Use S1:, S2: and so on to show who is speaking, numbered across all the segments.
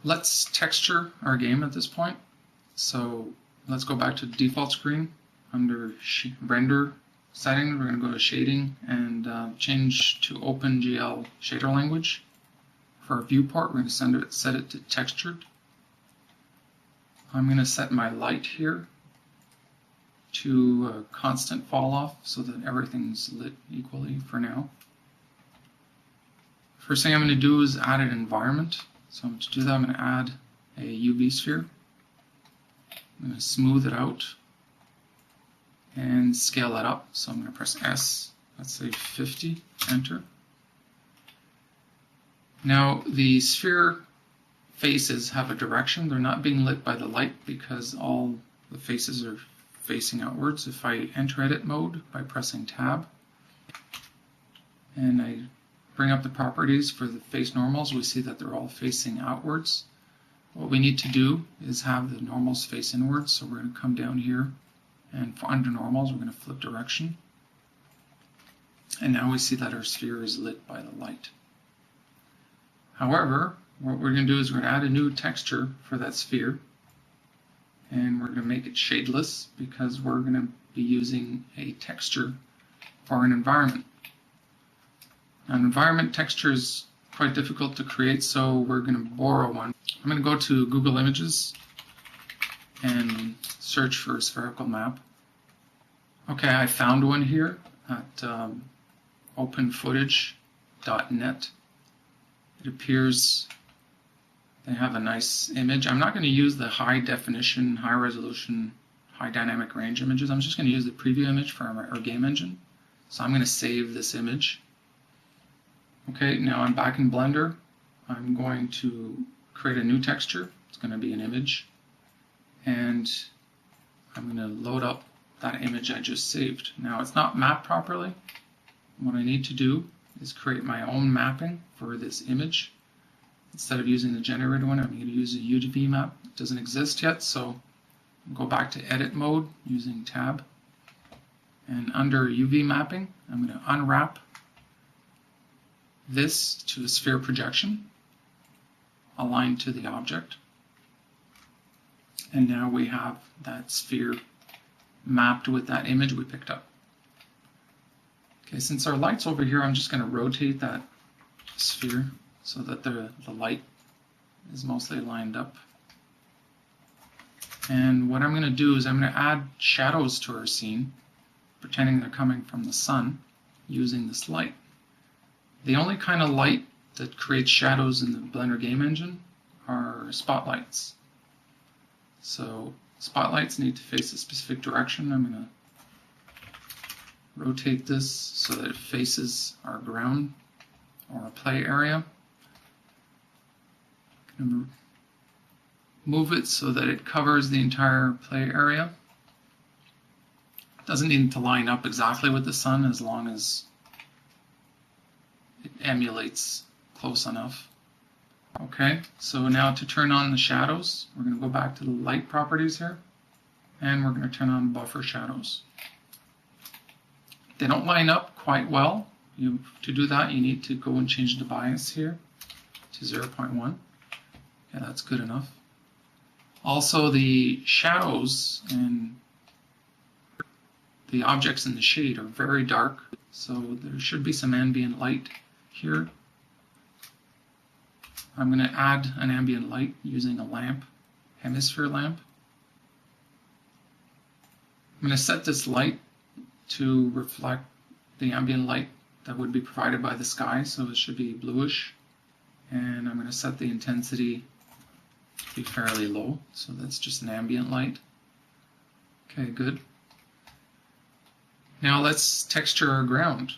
S1: Let's texture our game at this point. So let's go back to the default screen. Under render settings, we're going to go to shading and change to OpenGL shader language. For our viewport, we're going to set it to textured. I'm going to set my light here to a constant fall off so that everything's lit equally for now. First thing I'm going to do is add an environment. So to do that, I'm going to add a UV sphere. I'm going to smooth it out and scale it up. So I'm going to press S, let's say 50, enter. Now the sphere faces have a direction. They're not being lit by the light because all the faces are facing outwards. If I enter edit mode by pressing tab and I bring up the properties for the face normals, we see that they're all facing outwards. What we need to do is have the normals face inwards, so we're going to come down here and for under normals we're going to flip direction. And now we see that our sphere is lit by the light. However, what we're going to do is we're going to add a new texture for that sphere, and we're going to make it shadeless because we're going to be using a texture for an environment. Now, an environment texture is quite difficult to create, so we're going to borrow one. I'm going to go to Google Images and search for a spherical map. Okay, I found one here at openfootage.net. It appears they have a nice image. I'm not going to use the high definition, high resolution, high dynamic range images. I'm just going to use the preview image for our game engine. So I'm going to save this image. Okay, now I'm back in Blender. I'm going to create a new texture. It's going to be an image. And I'm going to load up that image I just saved. Now it's not mapped properly. What I need to do is create my own mapping for this image. Instead of using the generated one, I'm going to use a UV map. It doesn't exist yet, so I'll go back to edit mode using tab. And under UV mapping, I'm going to unwrap this to a sphere projection aligned to the object. And now we have that sphere mapped with that image we picked up. Okay, since our light's over here, I'm just going to rotate that sphere so that the light is mostly lined up. And what I'm going to do is I'm going to add shadows to our scene, pretending they're coming from the sun, using this light. The only kind of light that creates shadows in the Blender game engine are spotlights. So spotlights need to face a specific direction. I'm going to rotate this so that it faces our ground or our play area. Move it so that it covers the entire play area. It doesn't need to line up exactly with the sun as long as it emulates close enough. Okay, so now to turn on the shadows, we're going to go back to the light properties here, and we're going to turn on buffer shadows. They don't line up quite well. To do that, you need to go and change the bias here to 0.1. Yeah, that's good enough. Also, the shadows and the objects in the shade are very dark, so there should be some ambient light here. I'm going to add an ambient light using a lamp, hemisphere lamp. I'm going to set this light to reflect the ambient light that would be provided by the sky, so it should be bluish. And I'm going to set the intensity to be fairly low, so that's just an ambient light. Okay, good. Now let's texture our ground.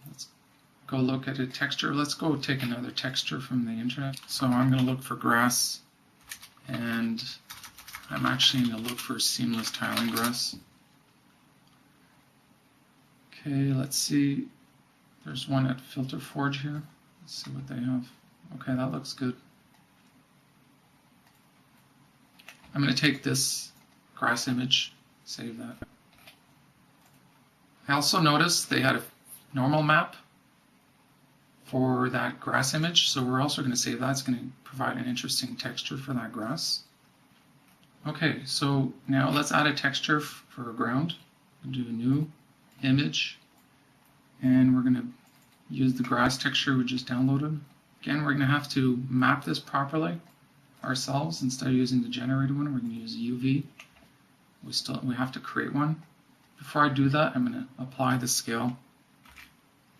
S1: Let's go look at a texture. Let's go take another texture from the internet. So I'm going to look for grass, and I'm actually going to look for seamless tiling grass. Okay, let's see. There's one at Filter Forge here. Let's see what they have. Okay, that looks good. I'm going to take this grass image, save that. I also noticed they had a normal map for that grass image. So we're also going to save that. It's going to provide an interesting texture for that grass. Okay, so now let's add a texture for a ground. We'll do a new image, and we're going to use the grass texture we just downloaded. Again, we're going to have to map this properly ourselves. Instead of using the generated one, we're going to use UV. We have to create one. Before I do that, I'm going to apply the scale.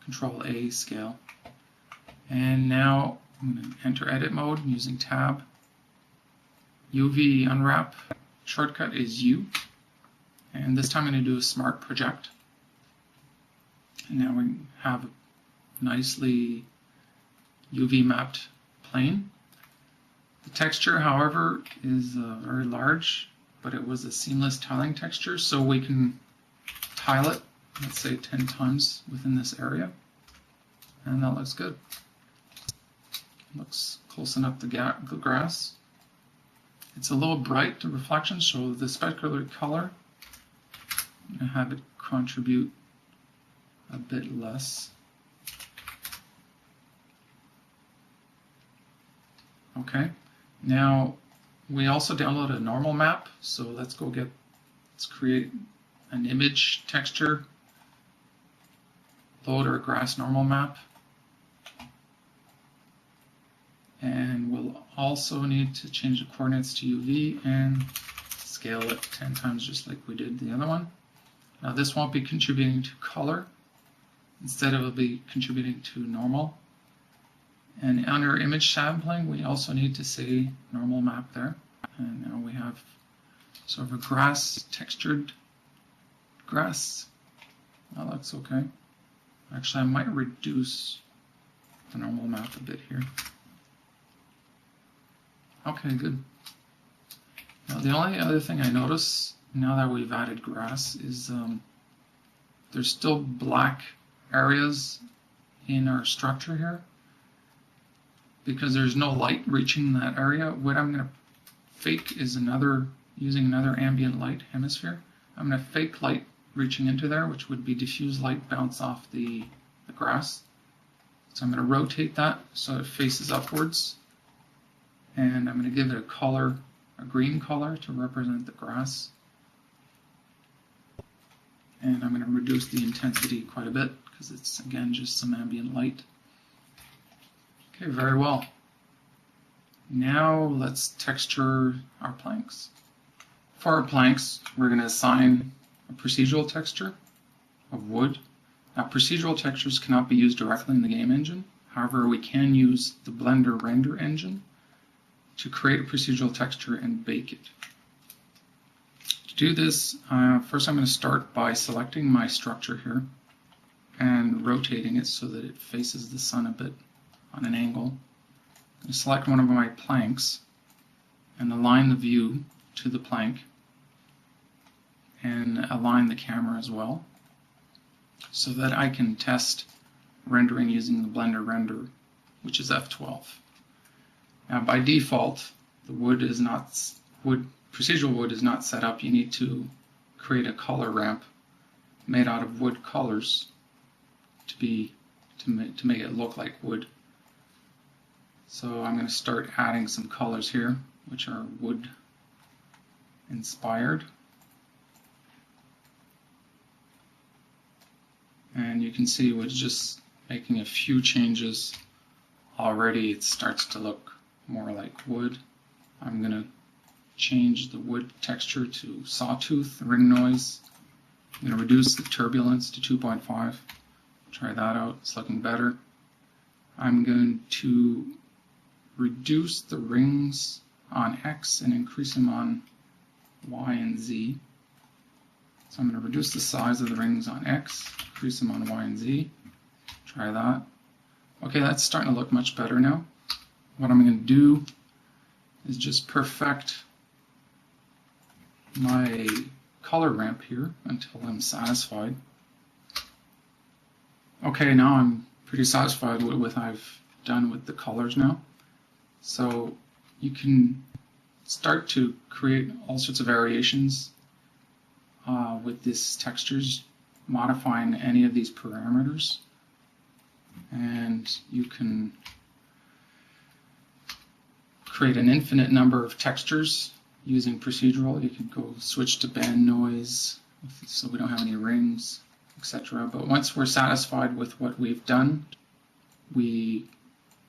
S1: Control A, scale. And now I'm going to enter edit mode using tab. UV unwrap shortcut is U. And this time I'm going to do a smart project. And now we have a nicely UV mapped plane. The texture, however, is very large, but it was a seamless tiling texture, so we can tile it, let's say 10 times within this area. And that looks good. Looks close enough to the grass. It's a little bright, the reflection, so the specular color, I'm going to have it contribute a bit less. Okay, now we also downloaded a normal map, so let's create an image texture, load our grass normal map, and we'll also need to change the coordinates to UV and scale it 10 times just like we did the other one. Now this won't be contributing to color, instead it'll be contributing to normal. And under image sampling, we also need to say normal map there. And now we have sort of a grass, textured grass. That looks okay. Actually, I might reduce the normal map a bit here. Okay, good. Now the only other thing I notice now that we've added grass is there's still black areas in our structure here, because there's no light reaching that area. What I'm going to fake is using another ambient light hemisphere. I'm going to fake light reaching into there, which would be diffuse light bounce off the grass. So I'm going to rotate that so it faces upwards. And I'm going to give it a color, a green color to represent the grass. And I'm going to reduce the intensity quite a bit because it's, again, just some ambient light. Okay, very well. Now let's texture our planks. For our planks, we're going to assign a procedural texture of wood. Now, procedural textures cannot be used directly in the game engine. However, we can use the Blender render engine to create a procedural texture and bake it. To do this, first I'm going to start by selecting my structure here and rotating it so that it faces the sun a bit on an angle. I'm going to select one of my planks and align the view to the plank and align the camera as well so that I can test rendering using the Blender render, which is F12. Now by default, the procedural wood is not set up. You need to create a color ramp made out of wood colors to make it look like wood. So I'm going to start adding some colors here, which are wood inspired. And you can see with just making a few changes already it starts to look more like wood. I'm going to change the wood texture to sawtooth, ring noise. I'm going to reduce the turbulence to 2.5. Try that out, it's looking better. I'm going to reduce the rings on X and increase them on Y and Z. So I'm going to reduce the size of the rings on X, increase them on Y and Z. Try that. Okay, that's starting to look much better now. What I'm going to do is just perfect my color ramp here until I'm satisfied. Okay, now I'm pretty satisfied with what I've done with the colors now. So you can start to create all sorts of variations with these textures, modifying any of these parameters. and you can create an infinite number of textures using procedural. You could go switch to band noise so we don't have any rings, etc. But once we're satisfied with what we've done, we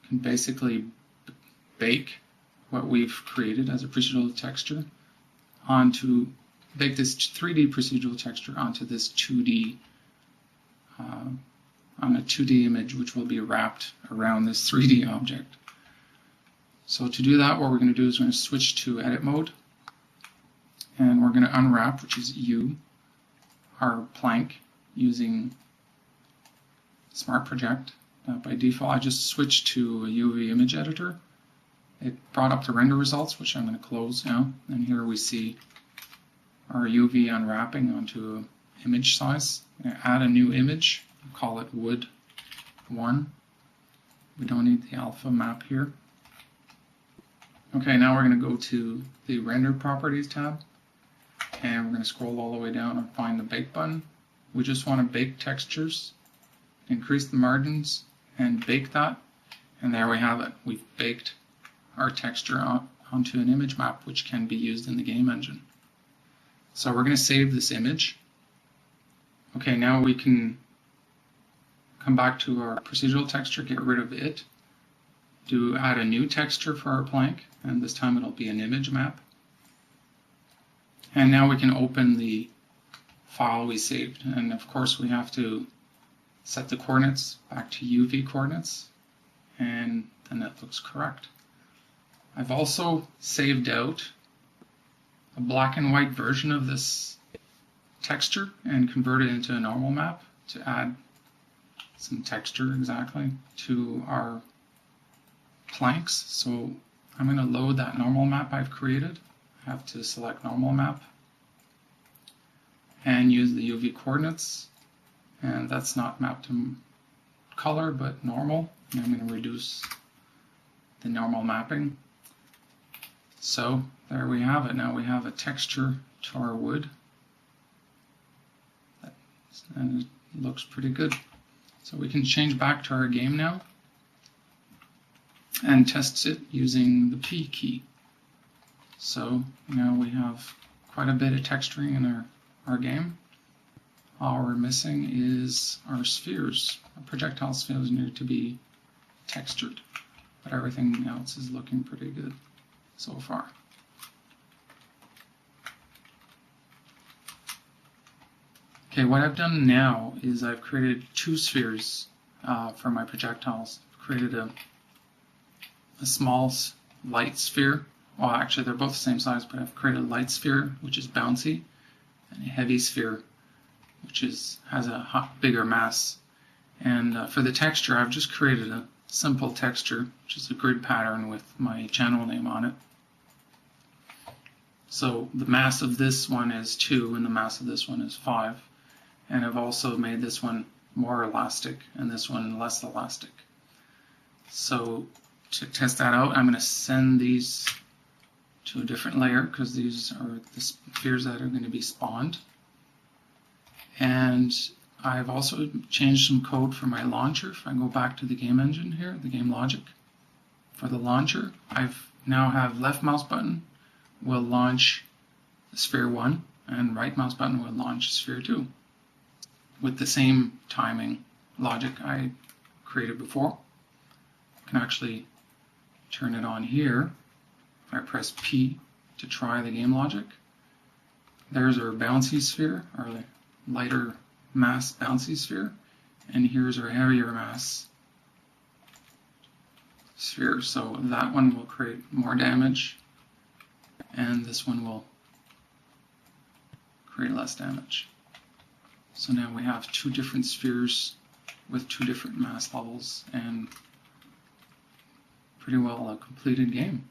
S1: can basically bake what we've created as a procedural texture onto, bake this 3D procedural texture onto this 2D, on a 2D image, which will be wrapped around this 3D object. So to do that, what we're going to do is we're going to switch to edit mode, and we're going to unwrap, which is U, our plank using Smart Project. By default, I just switched to a UV image editor. It brought up the render results, which I'm going to close now. And here we see our UV unwrapping onto image size. I'm going to add a new image, call it Wood 1. We don't need the alpha map here. Okay, now we're going to go to the Render Properties tab, and we're going to scroll all the way down and find the Bake button. We just want to bake textures, increase the margins, and bake that, and there we have it. We've baked our texture onto an image map, which can be used in the game engine. So we're going to save this image. Okay, now we can come back to our procedural texture, get rid of it, add a new texture for our plank, and this time it'll be an image map. And now we can open the file we saved, and of course we have to set the coordinates back to UV coordinates, and then that looks correct. I've also saved out a black and white version of this texture and converted it into a normal map to add some texture exactly to our planks. So I'm going to load that normal map I've created. I have to select normal map and use the UV coordinates, and that's not mapped to color but normal, and I'm going to reduce the normal mapping. So there we have it. Now we have a texture to our wood, and it looks pretty good. So we can change back to our game now and test it using the P key. So now we have quite a bit of texturing in our game. All we're missing is our spheres. Our projectile spheres need to be textured, but everything else is looking pretty good so far. Okay, what I've done now is I've created two spheres for my projectiles. I've created a small light sphere. Well, actually they're both the same size, but I've created a light sphere, which is bouncy, and a heavy sphere, which has a bigger mass. And for the texture, I've just created a simple texture, which is a grid pattern with my channel name on it. So the mass of this one is 2, and the mass of this one is 5. And I've also made this one more elastic, and this one less elastic. So to test that out, I'm going to send these to a different layer, because these are the spheres that are going to be spawned. And I've also changed some code for my launcher. If I go back to the game engine here, the game logic, for the launcher, I've now have left mouse button will launch sphere 1, and right mouse button will launch sphere 2 with the same timing logic I created before. I can actually turn it on here. If I press P to try the game logic, there's our bouncy sphere, our lighter mass bouncy sphere, and here's our heavier mass sphere. So that one will create more damage, and this one will create less damage. So now we have two different spheres with two different mass levels, and pretty well a completed game.